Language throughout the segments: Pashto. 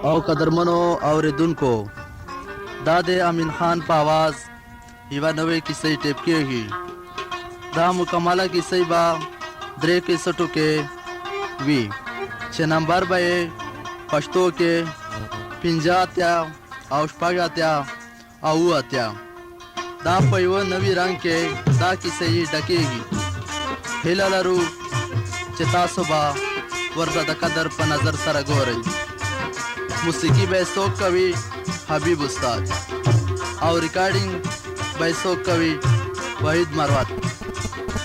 او قدرمنو اوریدونکو دا د امین خان په आवाज یوه نوې کیسې ټیپ کېږي. دا مکمله کیسې به 3 کیسټو کې وي چې نمبر به یې پښتو کې 50 او 80 او 80. دا په یوه نوي رنګ کې دا کیسې ډکېږي. هیله لرو چې تاسو به ورته د قدر په نظر سره ګورئ. موسیقي به څوک کوي؟ حبیب استاد. او ریکارډینګ به څوک کوي؟ وحید مروت.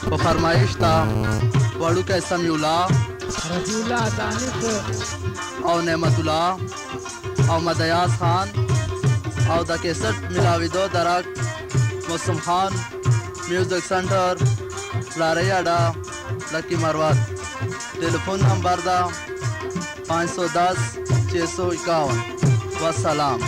په فرمایش تا وړوکی سمیع الله، رفیع الله دانش او نعمت الله او مدیاز خان او د کیسټ ملاویدو درک موسم خان، میوزک سنټر لارۍ اډه لکی مروت. ټلیفون نمبر دا 510 651. والسلام.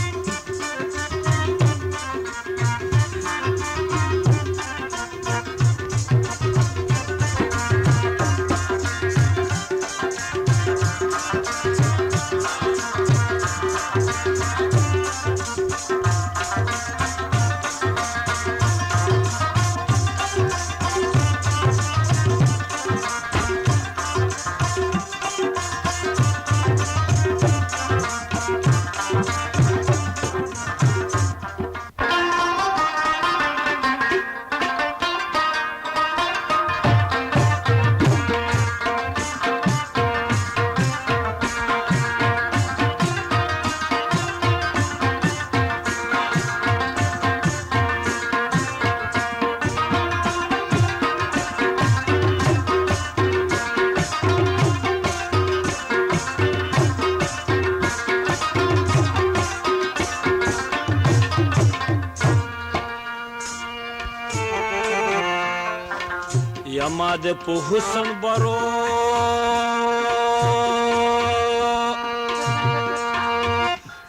یما د په حسن برو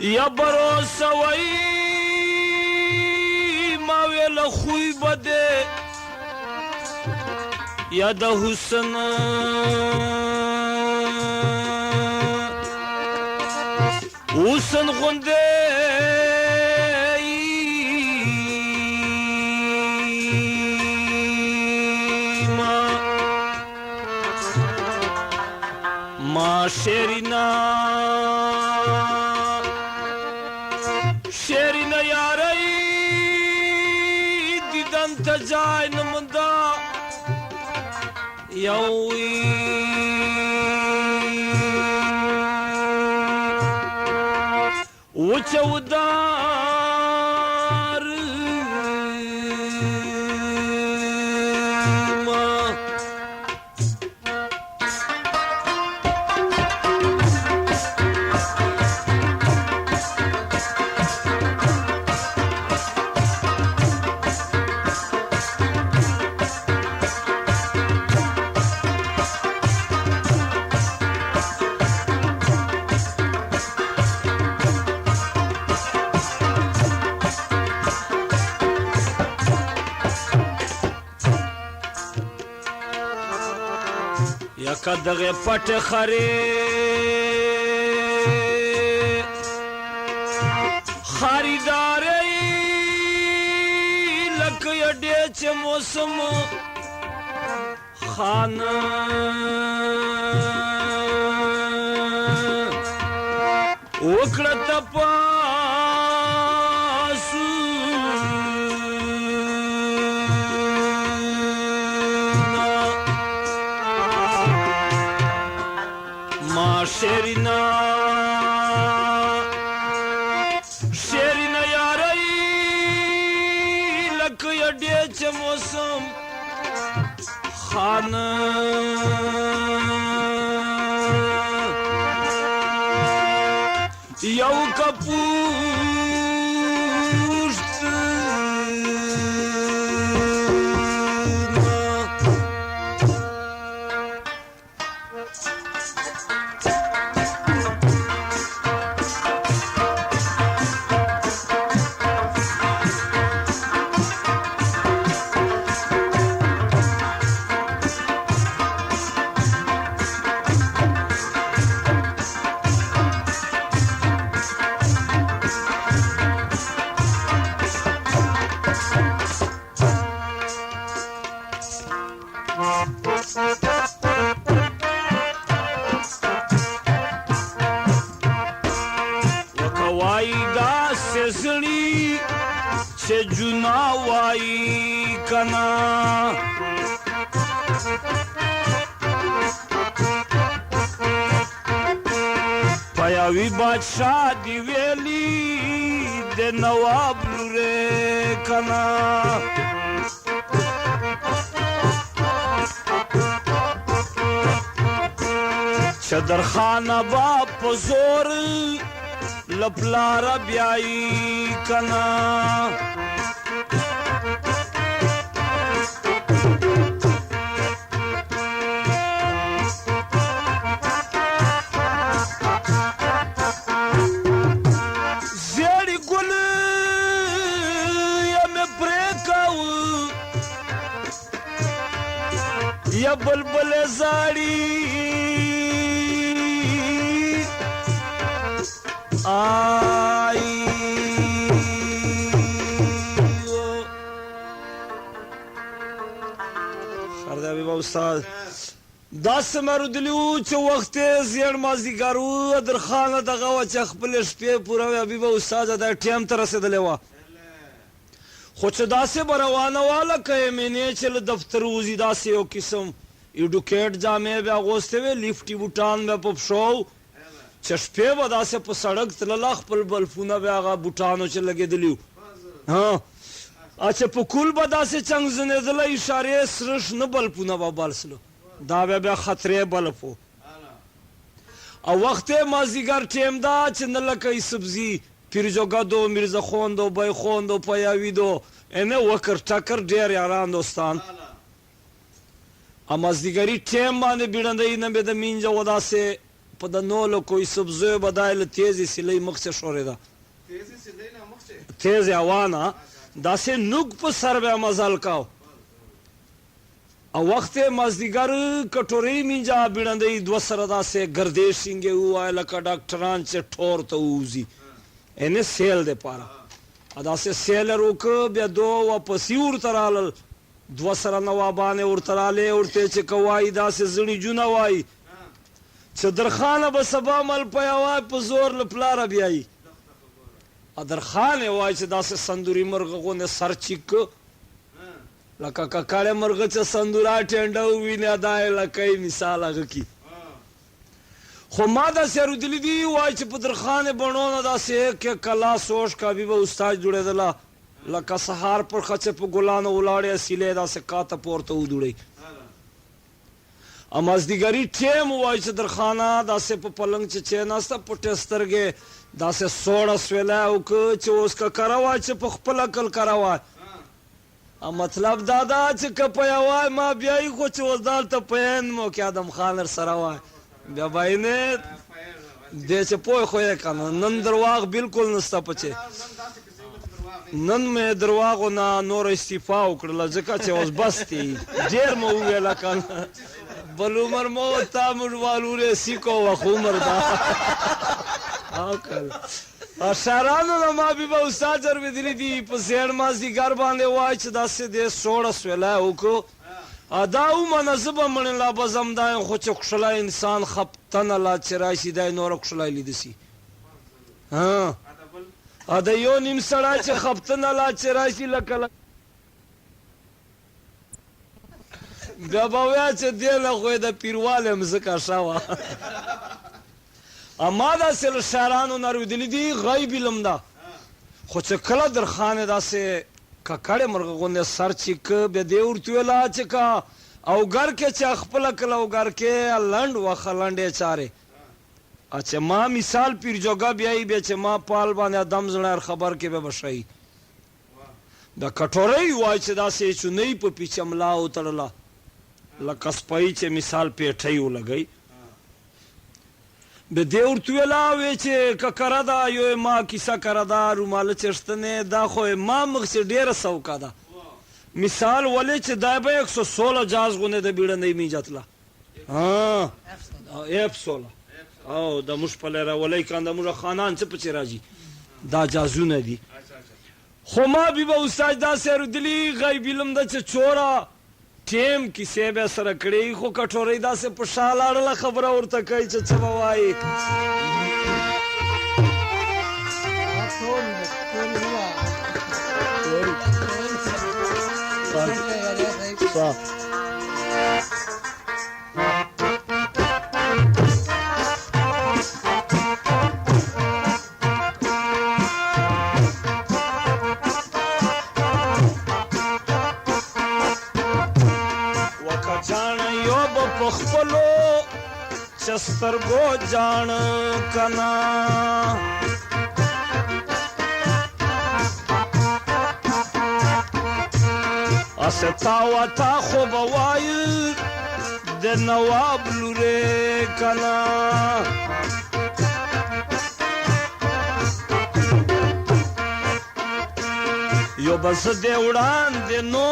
یا برو سوی ما ویل خوی بده یا د حسن حسن غنده شیرینا شیرینا یاری دیدن تا جای نموندا یوی وچه ودار یکا دغه پټ خری خریداری لکه یډې چې موسم خان وکړه تپاس شیرینا شیرینا یاری لکه یډې چې موسم خان یو کپوشت جنا وای کنا پیاوی بادشاہ دی ویلی د نواب لوره کنا چدر خانه با پزور لپلار بیائی کنا زیڑی گل یا میں پریکاو یا بلبل زاڑی آئی خرده حبیبا استاد داس مرو دلیو چه وقت زیر مازدیگارو در خانه دغه چې خپل شپې پوره حبیبا استاد دا ټیم ته رسیدلی وه خو چې داسې به روانه واله که مینې چې له دفتر وځي داسې یو قسم ایډوکیټ جامې به اغوستې وې لیفټي بوټان به په پښو چې شپې به داسې په سړک تلله خپل بلفونه به هغه بوټانو چې لګېدلي وو چې په کول به داسې چنګزنېدله اشارې سره شنه بلفونه به بلسلو دا به بیا خطرې بلف و او وخت یې مازدیګر ټیم دا چې نه لکه سبزي پیرجوګد و میرزاخوند و بیخوند و پیاوید و اینه وکر ټکر ډېر یاران دوستان مازدیګري ټیم باندې بیړندی نه به د مینځه و داسې په د نولو کوی سبزیو به دا له تیزې سیلۍ مخ چې شورېده تیزې هوا نه داسې نوک په سر به مزل کاو او وخت یې مازدیګر کټورۍ مینځه بیړندی دوه سره داسې ګردې شینګې ووایه لکه ډاکټران چې ټور ته ووځي اینې سیل دپاره داسې سیل یې وکړه بیا دوه واپسي ورته رالل دوه سره نوابانې ورته رالې ورته چې که وایي داسې زړي جونه وایي چې درخانه به سبا مل پیاوای په زور له پلاره بیایي درخان یې وایي چې داسې سندوري مرغه غوندې سر چیک لکه ککړې مرغه چې سندوره ټینډه وویني دا یې لکۍ مثال هغه کي خو ما داسې اورېدلي دي وایي چې په درخانې بڼو نه داسې کې کلا سوش کابي به استاد جوړېدله لکه سهار پر خچې په ګلانو ولاړې سیلې داسې کاته پورته ودوړئ مازدیګري ټیم وایي چې درخانه داسې په پلنګ چې کېناسته پټې سترګې داسې سوړه سویلی وکړه چې اوس که کره وای چې په خپل عقل کره وای مطلب دا ده چې که په یوای ما بیایي خو چې اوس دلته پین مو کې ادم خان سره وای بیا به نه دې چې پوه خو یې که نه نن درواغ بالکل نسته پچې نن مې درواغو نه نور استعفا وکړله ځکه چې اوس بس دی ډېر مو وویله که نه بل عمر مو تا موږ والورې سیکو وخ عمر دا شاعرانو نه ما بي به استاد اورېدلي دي په زیړ مازدیګر باندې وایي چې داسې دې سوړه سویلی وکړو دا ومنه زه به مړې لا به ځم دا یم خو چې کښلی انسان خپتنه لا چې راشي دا یې نوره کښلی لیده سي د یو نیم سړی چې خپتنه لا چې راشي لکه بیا به وایه چې دې نه خو یې د پیروال یم ځکه ښه وه ما داسې له شاعرانو نه اورېدلي دي غیب علم ده خو چې کله درخانې داسې ککړې مرغه غوندې سر چیکه بیا دې ورته ویله چې که اوګر کې چې خپله کله اوګر کې لنډ وخه لنډې چارې چې ما مثال پیرجوګه بیایي بیا چې ما پال باندې ادم زړه خبر کې به بشئ د کټورۍ وایي چې داسې چونۍ په پیچه ملا وتړله لکه سپۍ چې مثال پیټۍ ولګئ به دې ورته ویله وی چې که کره ده یو ما کیسه کره ده روماله چښتنې دا خو ما مخ چې ډېره سوکه ده مثال ولې چې دا به 116 جاز غوندې د بیړنۍ میجتله F16 او د موږ په لاره ولې کاند موږ خانان څه پچې راځي دا جازونه دي خو ما بي به استاد دا سره دلی غیب علم د چې چورا ټیم کیسې به سره کړې خو کټورۍ داسې په شا لاړله خبره ورته کوي چې څه به وایي वका जान यो बखपलो चस्तर गो जान कना असे तावा ता खो बवाय de नवाब लुरे कना यो बस दे उड़ान दे नो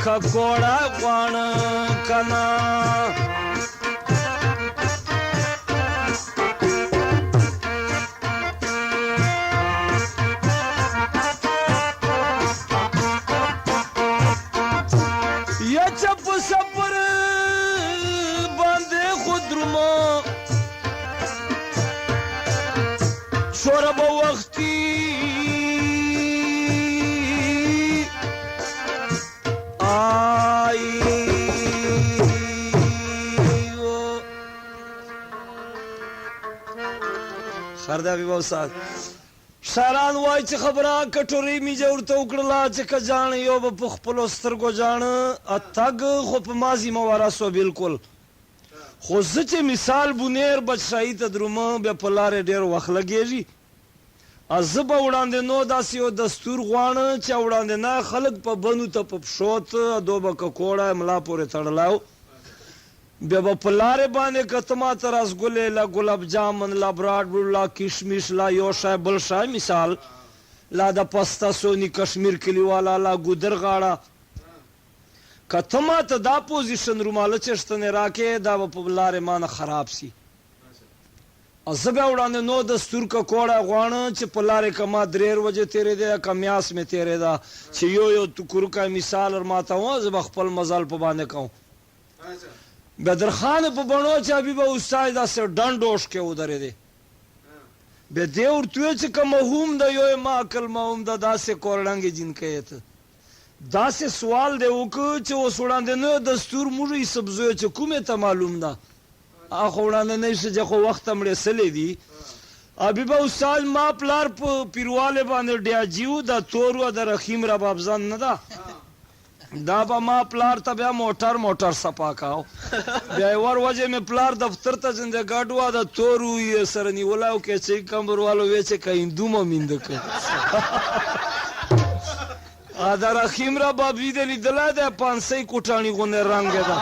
खकोड़ा वाण कना ये चप सपर बांधे खुद्रमा शोरब वक्ती सरदा विवाह साथ शारान वाई च खबरा कटोरी मी जरूर तो उकड़ला च क जान यो ब खपलो स्तरगो जान अतग खप माजी मवारा सो बिल्कुल खुज च मिसाल बुनेर बचशाई तद्रुम बे पलारे डेर वख लगेजी अजब उड़ांदे नो दासियो दस्तूर ग्वान च उड़ांदे ना खलक प बनु त प शोत दोब क कोड़ा मला पोरे तड़लाओ बेबा पलारे बाने कतमा तरस गुले ला गुलाब जामुन ला ब्राड ला किशमिश ला योशा बलशा मिसाल ला दा पस्ता सोनी कश्मीर किली वाला ला गुदर गाड़ा कतमा त दा पोजीशन रुमाल चेष्टने राके दा पलारे मान खराब सी अजबे उड़ाने नो दस्तूर का कोड़ा ग्वाण च पलारे कमा द्रेर वजे तेरे दे कम्यास में तेरे दा छ यो तुकुर का मिसाल और माता हूं जब खपल मजाल पबाने कहूं बेदर खान पे बनो चाबी बा उस्ताद से डंडोश के उधर दे बे देवर तुए च कमहूम द यो मा अकल माउम द दासे कोरडंगे जिनके यत दासे सवाल दे उक च ओ सुड़ान दे न दस्तूर मुरी सब्जो च कुमे त मालूम दा आ खोड़ाने नहीं से जको वक्त हमरे सले दी अभी बा उस्ताद मा प्लार पिरवाले बाने डिया जीव दा तोरवा द रखीम रा बाबजान न दा दाबा मा प्लार तब मोटर सपा काओ बेवर वजे में प्लार दफ्तर त जिंदे गाडवा दा तोरू ये सरनी वलाओ के चे कंबर वालो वेचे कहीं दुम मिंद के आदर खिमरा बाबी दे दला दे पांसे कुटानी गोने रंग दा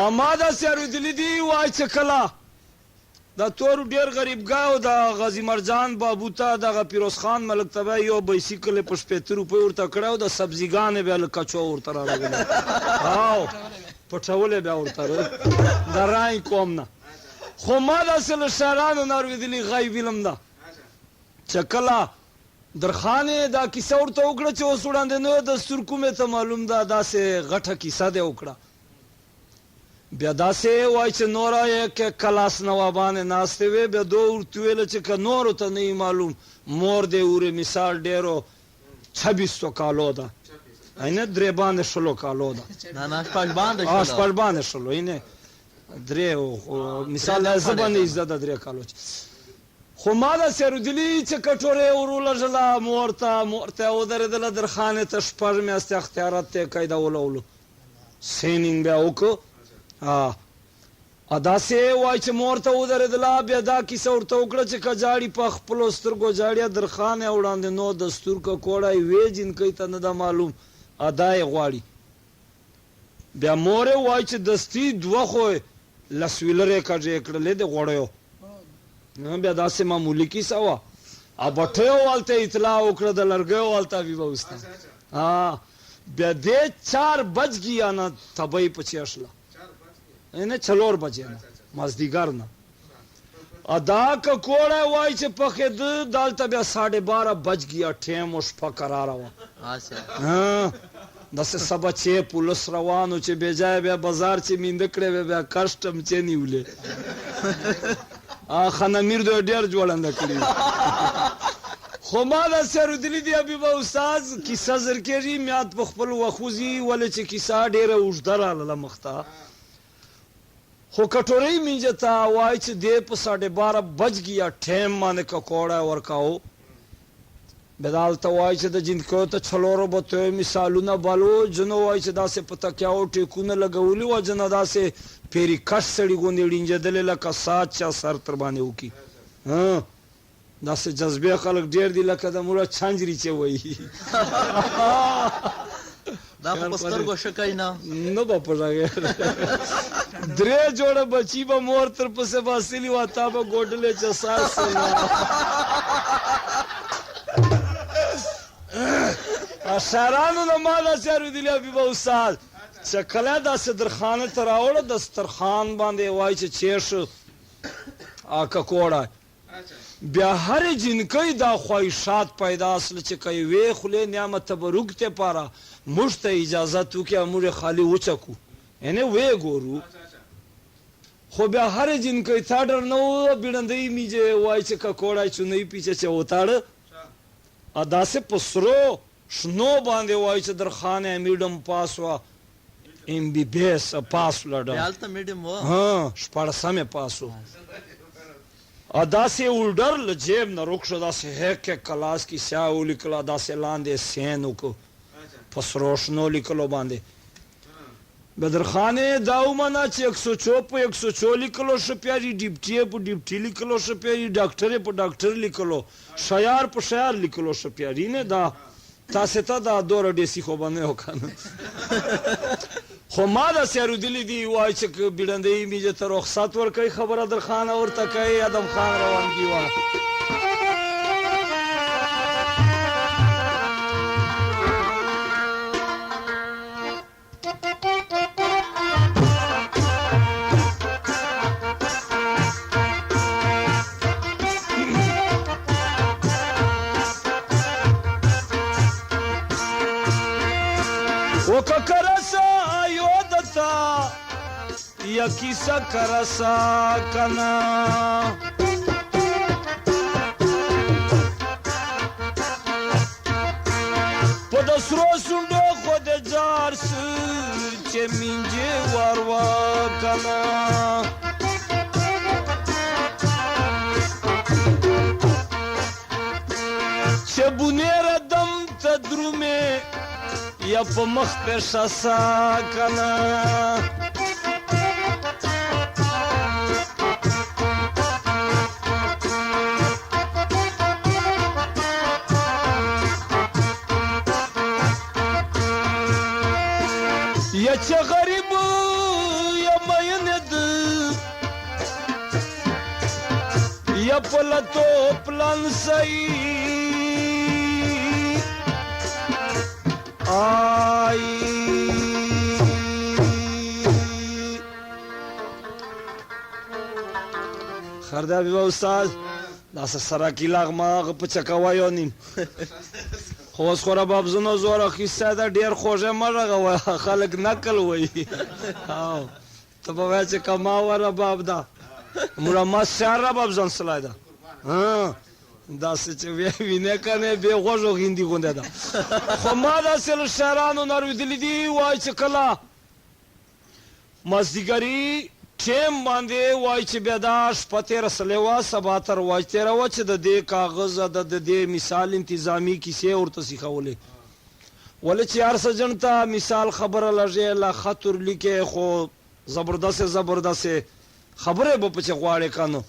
आमादा से दिली दी वाई चकला दा तोर डेर गरीब गाओ दा गाजी मरजान बाबूता दा फिरोज खान मलक तबा यो बाइसिकल पे 75 रुपए उरता कड़ाओ दा सब्जी गाने बेल कचो उरता लगे आओ पठवले बे उरता दा राई कोमना खोमादा से लशारान नार विदली गाई विलम दा चकला दरखाने दा किसा उरता उकड़ा चो सुड़ान दे नो दा सुरकु में त मालूम दा से गठा किसा दे उकड़ा बेदासे वाइच नोरा एक क्लास नवाबाने नास्ते वे बेदो उर्तुएल च नोरो त नहीं मालूम मोर दे उरे मिसाल डेरो 2600 कालो दा आइने द्रेबाने शलो कालो दा ना ना आस बाने शलो इने द्रे ओ मिसाल जबाने इज्जत द्रे कालो खुमादा से रुदली च कटोरे उरुला जला मोरता उधर दला दरखाने तशपर में अस्ते अख्तियारत ते कायदा ओलो सेनिंग बे ओको हाँ अदा से वाइच मोरता उधर दला बेदा की सौरता उकड़ा च कजाड़ी पख प्लोस्टर को जाड़िया दरखान है उड़ान दे नो दस्तूर का कोड़ा वे जिन कई तनदा मालूम अदाए ग्वाड़ी बे मोरे वाइच दस्ती दुआ खोए लसविलरे का जे एकड़ ले दे गोड़यो न बेदा से मामूली की सवा अब अठयो वालते इतला उकड़ा द लरगयो वालता भी बहुस्ता हाँ बेदे 4 बज गया ना तबई पछी असला इन्हें छलोर बजे ना मजदीगार ना अदा का कोड़ा वाई चे पखे दाल तब 12:30 बज गया ठेम उस फकरा रहा हाँ दस सब 6 पुलिस रवान चे बेजाए बे बाजार चे मिंदकड़े बे कस्टम चे निवले خان امیر دوی ډېر جوړنده کړي خو ما داسې اورېدلي دي حبیبه استاد کیسه زر کېږي میاد په خپل وخوځي ولې چې کیسه ډېره اوږده راغله مخته خو کټورۍ مینځه ته وایي چې دی په 12:30 بج گیا ټیم باندې ککوړی ورکاو بیا دا هلته وایي چې د جنکیو ته څلورو بتیو مثالونه بلو جنو وایي چې داسې په تکیاو ټیکونه لګولي وه جنه داسې پیري کش سړي غوندې ړینجېدلې لکه ساعت چا سر تر باندې وکړي داسې جذبې خلک ډېر دي لکه د مړه چانجري چې وایي دا خو په سترګو ښه کوي نه نه به پټاږې 3 جوړه بچي به مور تر پسې باسلي وه تا به ګوډلې چې ساس شاعرانو نه ما داسې اورېدلي حبیبه استاد چې کله داسې درخانه ته راوړه دسترخوان باندې وایي چې چیښ ککوړی بیا هرې جنکۍ دا خواهشات پیدا سله چې که یوې خولې نعمت تبرک ته پاره موږ ته اجازت وکړي موږ یې خالي وچکو یعنې ویې ګورو خو بیا هرې جنکۍ تا ډر نه و بیړندۍ میجې وایي چې ککوړی چونۍ پیچه چې وتاړه داسې په سرو شنو باندې وایي چې درخانه میډم پاس وه MBBS پاس لړه هلته میډیم و شپاړسم یې پاس و داسې اولډر له جیب نه روک شو داسې هیک کلاس کې سیاه ولیکله داسې لاندې سین وکړو په سرو شنو لیکلو باندې بدرخانې دا ومنه چې 104 په 104 لیکلو ښه پیاري ډیپټي یې په ډیپټي لیکلو ښه پیاري ډاکټر یې په ډاکټر لیکلو شیار په شیار لیکلو ښه پیاري نه دا تاسې ته دا دوره ډیسي خو به نه یو که نه خو ما داسې اورېدلي دي وایي چې بیړندۍ میجې ته رخصت ورکوي خبره درخانه ورته کوي ادم خان روانګي وه یا کیسه کرسا کنا په د سرو سونډو خو د جار چې مینجې وروا کنا چې بونیره دم ته درومې یا په مخ پېښه سا کنا یا چې غریب یا مینه ده یا په لتو پلان صحیح آی خرده حبیبه استاد داسې سراکي لاغماغه په چکه یو نیم خو اوس خو رباب زنو زور اخیستی ده ډېر خوږې مه غږوه خلک نکل وایي ته به وایې چې کما وه رباب ده مړه مست شعر رباب زن سلی ده داسې چې وینې که نه بې غوږو غیندي غوندې ده خو ما داسې له شاعرانو نه اورېدلي دي وایي چې کله مازدیګري ټیم باندې وایي چې بیا دا شپه تېره سلې وه سبا تر واج تېره وه چې د دې کاغذ د دې مثال انتظامي کیسې ورته سیښولې ولې چې هر سجن ته مثال خبره لږې لا خط ورلیکې خو زبردستې خبرې به پکې غواړې که نه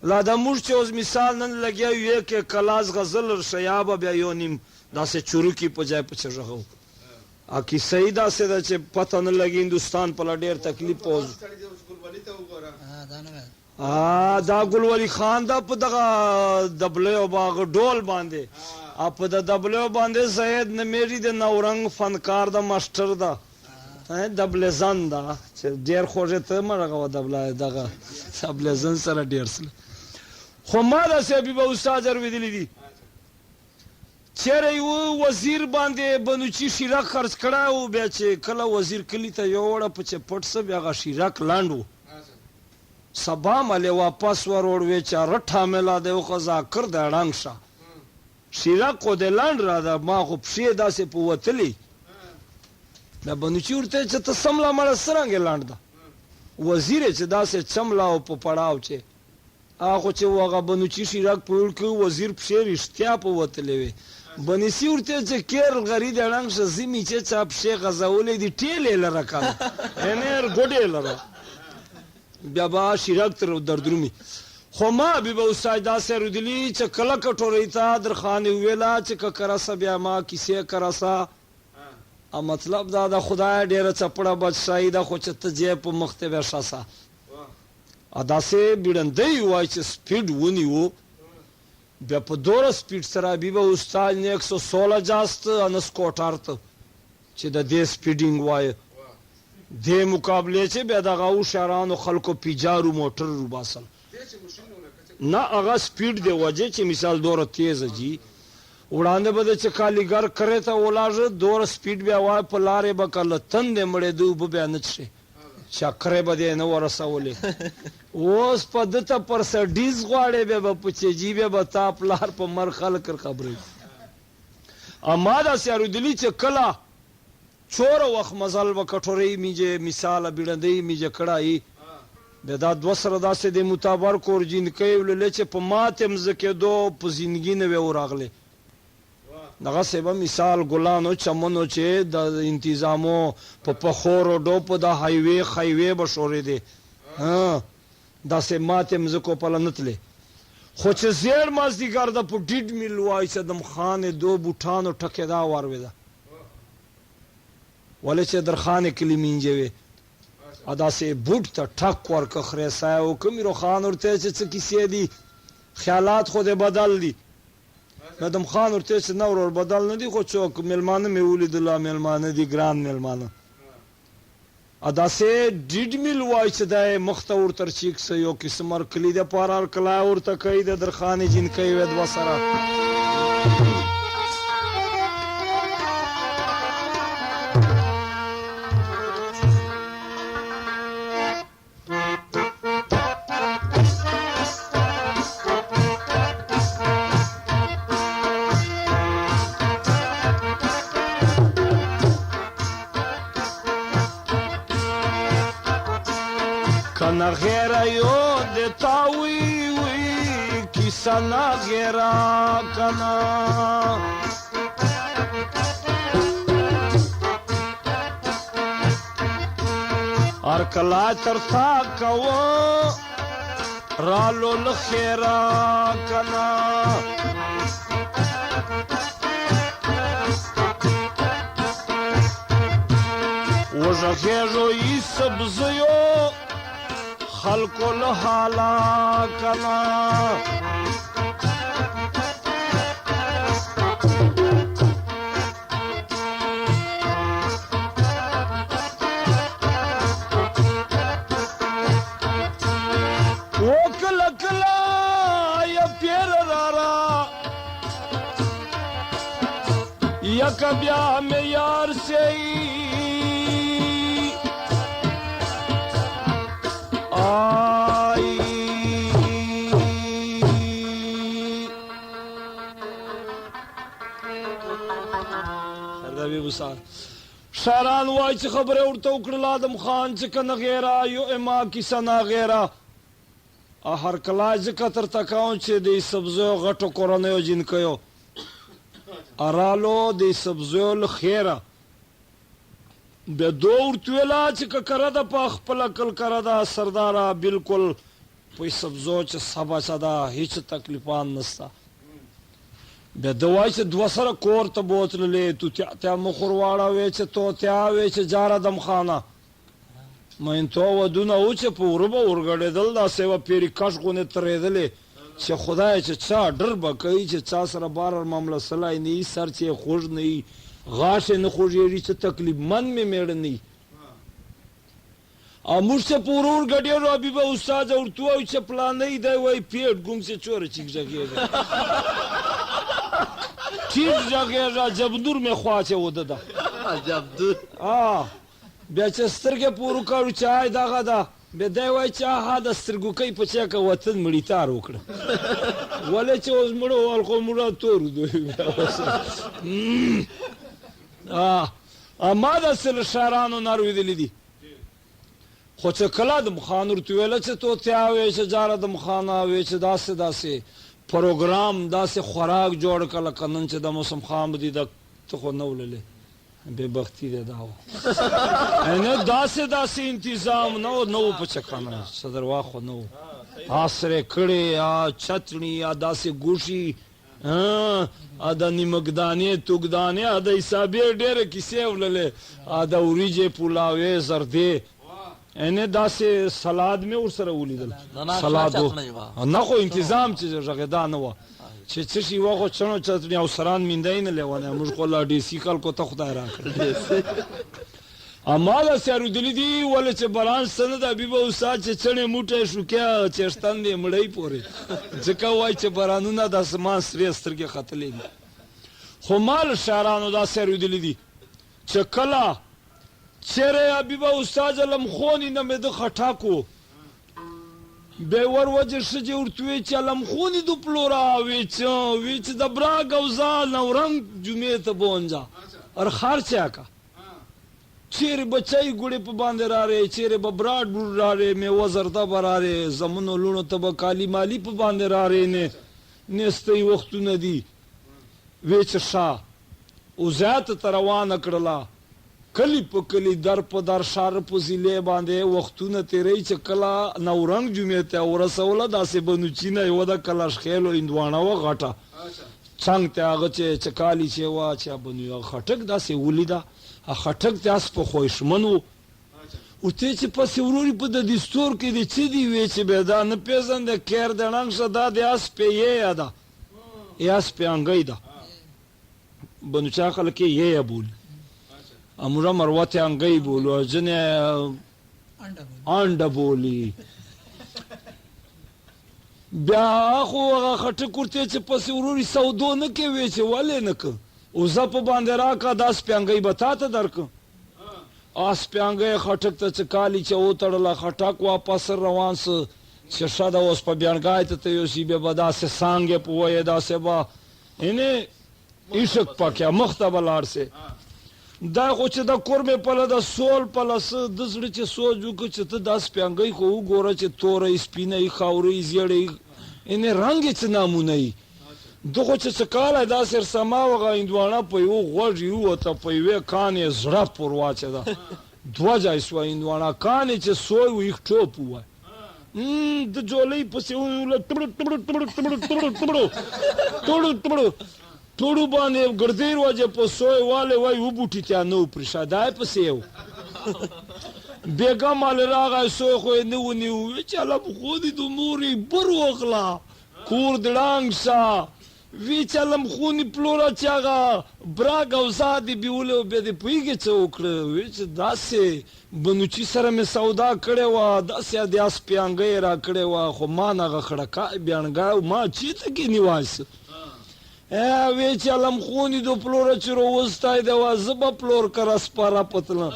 لا دا موږ چې اوس مثال نن لګیا یو کې کلاس غزل شیا به بیا یو نیم داسې چروکي په ځای پکې غږو کیسه یې داسې ده چې پته نه لګي هندوستان په لا ډېر تکلیف اوس دا ګلولي خان دا په دغه دبلیو باغ ډول باندې په د دبلیو باندې زید نمیری د نورنګ فنکار د ماسټر ده دبلزن ده چې ډېر خوږې ته مه رغوه دغه دبلزن سره ډېر سله خو ما داسې حبیبه استاد اورېدلي دي چېرې یو وزیر باندې بنوچي شیرک خرڅ کړی و بیا چې کله وزیر کلي ته یوړه په چې پټ څه بیا هغه شیرک لنډ و سبا مله واپس وروړ چا رټه ملا دی خزا کړ د ړنګ شه شیرا کو د لاند را دا ما خو پښې داسې په وتلی دا بنوچي ورته چې ته سملا مړه سرنګ لاند دا وزیر چې داسې چملا او په پړاو چې هغه چې وغه بنوچي شیراک پور کې وزیر پښې رښتیا په وتلې وي بنسي ورته چې کېر غری د ړنګ شه زمي چې چاپ شي غزولې دي ټیلې لره کړه انر ګډې لره بیا با شیراک تر دردرومي خو ما به استاد داسې رودلی چې کله کټورې ته درخانه ویلا چې کراسه بیا ما کیسه کراسه ا مطلب دا د خدای ډیره چپړه بچای دا خو چې ته جې په مخته به شاسه ا داسې بیړندې وای چې سپیډ ونیو بیا په دوره سپیډ سره به استاد نه 116 جاست انس کوټارت چې د دې سپیډینګ وای د مقابله چې بیا دغه او شهرانو خلکو پیجارو موټر رو باسل نه هغه سپیډ دی وجه چې مثال دوره تیز جی وړاندې بده چې کالیګر کرے ته ولاژ دوره سپیډ بیا وای په لارې بکل تند مړې دو بیا نشي شکرې بده نه ورسولې اوس په دته پر سډیز غواړې به په چجی به تا پلار په مر خلک خبرې اما دا سیارو دلی چې کلا چور وخت مزل وکټوري میجه مثال بیړندې میجه کړای به دا دو سره داسې د متابر کور جین کوي ولې چې په ماتم زکه دو په زندګی نه وراغله دغه سبا مثال ګلانو چمنو چې د انتظامو په پخورو ډو په د هایوي بشورې دي ها دا سه ماتم زکو په لنتله خو چې زیر مازدیګر د په ډیډ میل وای چې دم خان دو بوټانو ټکیدا ورویدا ولې چې درخانه کلیمینځوي ادا سه بوټ ته ټک ورک خرسای او کومو خان ورته چې کیسې دي خیالات خو دې بدل دي مدام خان ورته چې نور ور بدل نه دي خو څوک ملمانه مې ولیدله ملمانه دي ګران ملمانه ادا سه ډیډ میل وای چې د مختور تر چیک سه یو قسم ور کلی د پارار کلا ورته کوي د درخانه جن کوي ود وسره کنا غیره یو د تاوی وی کیسه نا غیره کنا ار کلا ترتا کو رالو لخیره کنا وژغیږو ای سبزیو خلقو لحالا کنا وکلا کلا یا پیر رارا یا کبیا میں یار سے شاران وای چې خبره ورته وکړه آدم خان چې کنه غیره یو اما کیسه نا غیره هر کلا ځکه تر تکاون چې د سبزو غټو کورنیو جن کيو ارالو د سبزو لخيره به دور تولا چې کړه د پخ پل کل کړه د سردارا بالکل په سبزو چې سبا صدا هیڅ تکلیفان نستا به دوای چې دو سره کور ته بوتللې تو ته مخورواړه وې چې تو ته وې چې جاره دم خانه مین تو ودونه او چې پوربه ورګړېدل دا سیوا پیری کښ غونه ترېدلې چې خدای چې چا ډر بکې چې چا سره بار معاملې سلای نه سر چې خوږ نه غاښ نه خوږې چې تکلیف من می میړ نه امور سے پورور گډیو رو ابي به استاد ورتو او چې پلان نه دی وای پیټ ګم سے چور چیک ځګي چیز ځګي جبدور می خواچه ود ده جبدور بیا چې سترګې پورو کړو چای دغه ده بیا دی وایي چې اها د سترګوکۍ په چیکه وطن مړیتار وکړه ولې چې اوس مړه وال خو مړه تور ما داسې له شاعرانو نه اورېدلي دي خو چې کله د مخان ورته ویله چې توتیا وې چې جاره د مخانه وې چې داسې پروګرام داسې خوراک جوړ کړه لکه نن چې د موسم خان به دي د ته خو نه وللې بې بختي دی دا و نه داسې انتظام نه و په چکانه څه درواغ خو نه و سرې کړې چتڼي یا داسې ګوشي د نیمکدانې توکدانې د حسابې ډېرې کیسې وللې د وریجې پولاوې زردې اینه داسې سلاد مې ورسره ولیدل سلاد نه خو انتظام چې غذا نه وه چې څه شي وه خو چڼو چتڼي او سران میندی نه لیونی موږ خو لا ډیسي خلکو ته خدای راکړه اما داسې اورېدلي دي ولې چې بران څه نه ده حبیبه استاد چې چڼې موټی شوکیا چېشتن دی مړی پورې ځکه وایي چې برانونه د اسمان سرې سترګې ختلې دي خو ما له شاعرانو داسې اورېدلي دي چې کله چیرې حبیبه استاد لمخوني نه مې د خټاکو بیا ور وجه ښځې ورته ویې چې لمخوني د پلورا وی چې د براګ او زال نورنګ جمعې ته بونجا اور خارچه کا چیرې بچای ګوړې په باندې رارې چیرې به براډ بوډ رارې میوه زرده به رارې زمونو لوڼو ته به کالي مالي په باندې رارې نیستۍ وختونه دي وی چې ښه وزیاته ته روانه کړله کلی په کلی در په در شار په ضلع باندې وختونه تیری چې کله نورنګ جمعې ته ورسوله داسې بنوچینه یوه د کلشخیلو هندوانه وه غټه څنګ ته هغه چې چکالي چې وه چې بنو خټک داسې ولیده خټک ته اس په خویشمن و ورته چې پسې وروري په د دستور کې د څه دي وی چې بیا دا نه پېژنده کیر د ړنګ شه دا د اس پې ده اس پې انګۍ ده بنوچا خلک یې بولي اموږه مروته انګۍ بولو ځنې انډه بولي بیا خو هغه خټک ورته چې پسې وروري سودو نه کوي چې ولې نه که اوزه په باندې راکړه دا سپیانګۍ به تا ته درکړم سپیانګۍ خټک ته چې کالي چې وتړله خټک واپس روان سه چې ښه ده اوس په بیانګای ته ته یوسي بیا به داسې څانګې په ویې داسې به یعنې عشق پکې مخ ته به لاړ سې دا خو چې د کور مې پله د سول پله څه د زړه چې سوچ وکړه چې ته دا سپیانګۍ خو وګوره چې توری سپینی خاورۍ زیړی یعنې رنګ یې څه نامونه یي ده خو چې څه کاله داسې رسما وغه هندوانه په یو غوږ یې ووته په یوې کان یې زړه پور واچېده دوه ځای سوه هندوانه کان یې چې سوی و یې ټوپ ووایه د جولۍ پسې وویله ټبړو ټبړو ټبړو ټبړو ټبړو ټبړو ټبړو ټبړو ټوړو باندې ګردیر واجه په سوی والی وای وبوټي تیا نه و پرېښه دا یې پسې یو بیګا مال راغی سوی خو یې نه ونیو وی چې الله خو دې د مورې بر وغلا کور د ړنګ شه وی چې لمخوني پلوره چې هغه براګ او زا دې بیولې او بیا دې پوهېږې څه وکړه وی چې داسې بنوچي سره مې سودا کړې وه داسې د اس پیانګۍ یې را کړې وه خو ما نه هغه خړکای بیانګی ما چېرته کې نیواسه وی چې لمخوني د پلوره چې راوستی دی وه زه به پلور کره سپاره پتله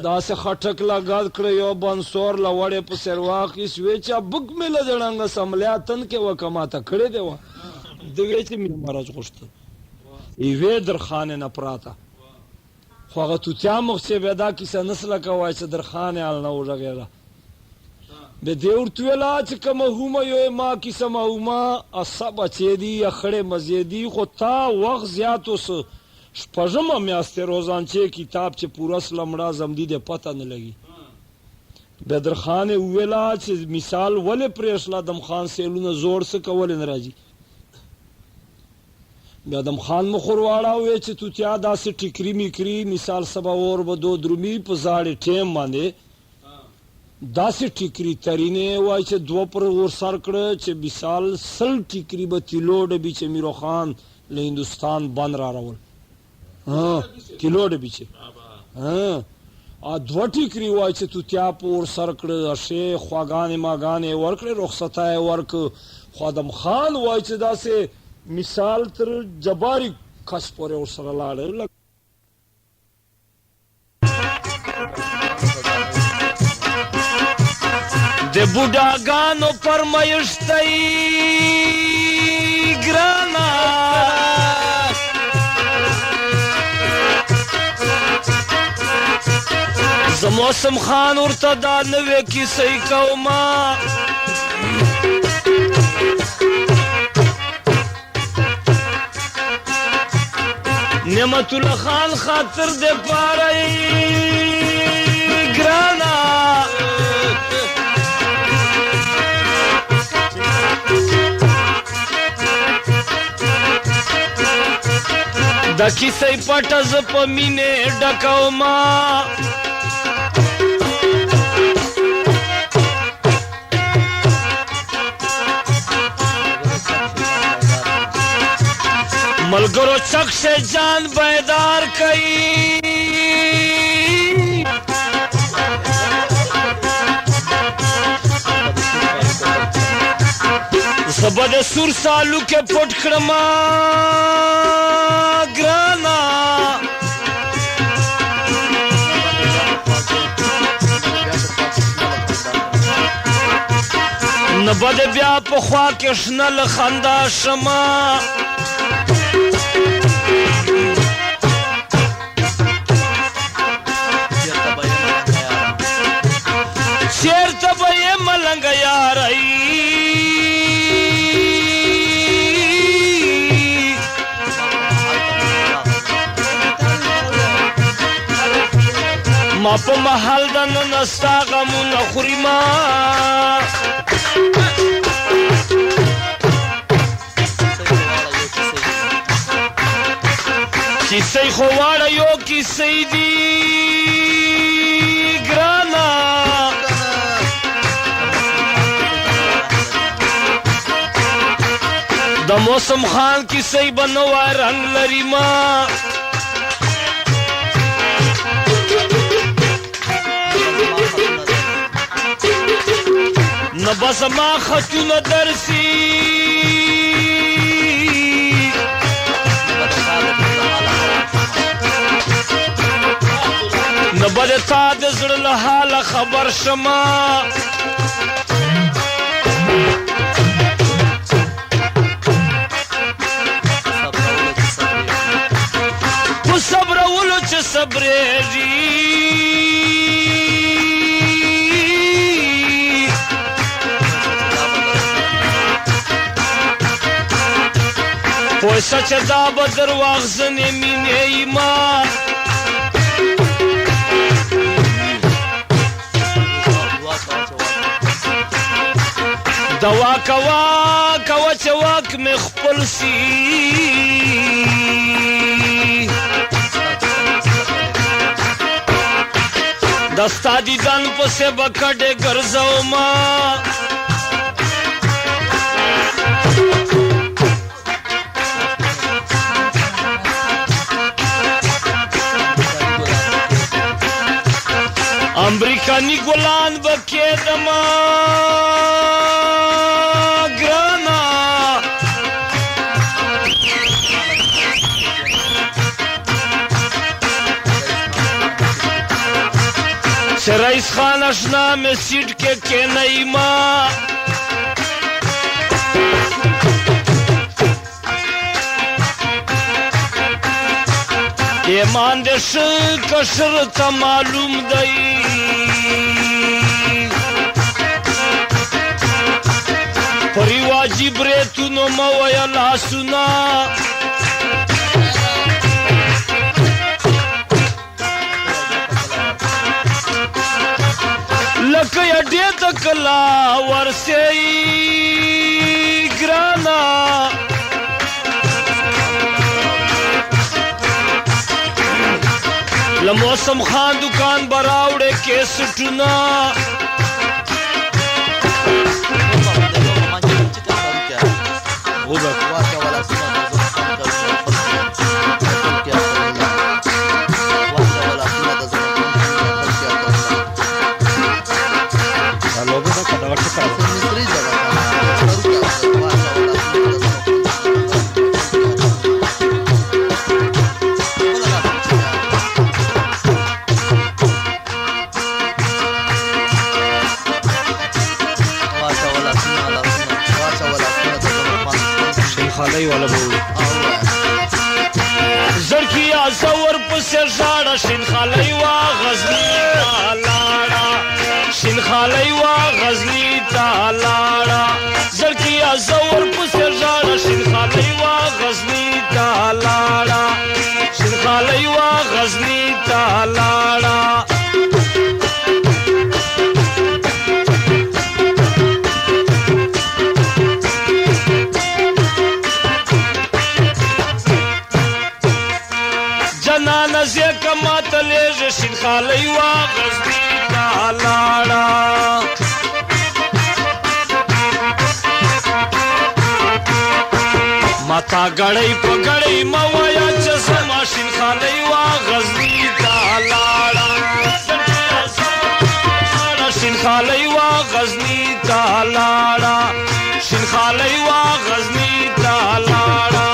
داسې خټک لګاد کړه یو بنسور له وړې په سر واخیست وی چې بک مې له د ړنګه سملیا تن کې وه که ماته کړې دی وه ده وی چې مې مرض غوښته یوې درخانې نه پراته خو هغه توتیا مخ چې بیا دا کیسه نسله کوای چې درخانې هل نه وږغېده بیا دې ورته ویله چې که محومه یو ما کیسه محومه اصه بچې دي یا خړې مزې دي خو تا وخت زیات اوسه شپږمه میاشت یې روزانچې کتاب چې پوره سله مړه زمدي دی پته نه لګي بیا درخانې وویله چې مثال ولې پرېښله دمخان سیلونه زوړ څه کولې نه راځي بیا دم خان مخ ور واړاوې چې توتیا داسې ټیکري میکري مثال سبا اور به دو درومي په زاړې ټیم باندې داسې ټیکري ترینې وای چې دوه پر ورسر کړه چې مثال سل ټیکري به تیلو ډبي چې میرو خان له هندوستان بند را راول تیلو ډبي چې دوه ټیکري وای چې توتیا په ورسر کړه ښې خواګانې ماګانې ورکړې رخصته یې ورکړه خو ادم خان وای چې داسې مثال تر جباری کس پورې ورسره لاړې د بوډاګانو فرمایشتۍ ګرانا زه موسم خان ورته دا نوې کیسې کومه نعمت الله خان خاطر دې پاره ګرانا دا کیسې پټه زه په مینې ډکومه ملګرو چک سے جان بیدار کئی زبا د سور سالو کے پټ کړما ګرانا نبا د بیا په خوا کې شنه له خندا شما چیرته به یې ملنګه یارۍ ما په محل دننه ستا غمونه خوري ما کیسې خو واړه یو کیسې دي ګرانا د موسم خان کیسې به نوی رنګ لري ما نه به زما خطونه درسي نه به د تا د زړه له حاله خبر شمه په صبرولو چې صبرېږي پوه شه چې دا به درواغ ځنې مینې ما دوا کوا کوا چې واک مې خپل سي د ستا دیدن پسې به کډې ګرځومه امریکانی ګلان به کېدمه ګرانا چې رئیس خان اشنا مې سیټ کې کېنئ ما ایمان دې ښه کشر ته معلوم دی په رواجي بریتونو مه ویه لاسونه لکه یډې ته کله ورسئ ګرانه له موسم خان دکان به راوړې کیسټونه خالۍ والا به وي زړکیه زور پسې ژاړه شین خالۍ وا غزني ته لاړه شین خالۍ وا غزني ته لاړه زړکیه زور پسې ژاړه شین خالۍ وا غزني ته لاړه شین خالۍ وا غزني ته لاړه زیکه ماته لیږه شین خالۍ وا غزني ته لاړه ماته ګړۍ په ګړۍ مه وایه چې زما شین خالۍ وا غزني ته لاړه شین خالۍ وا غزني ته لاړه شین خالۍ وا غزني ته لاړه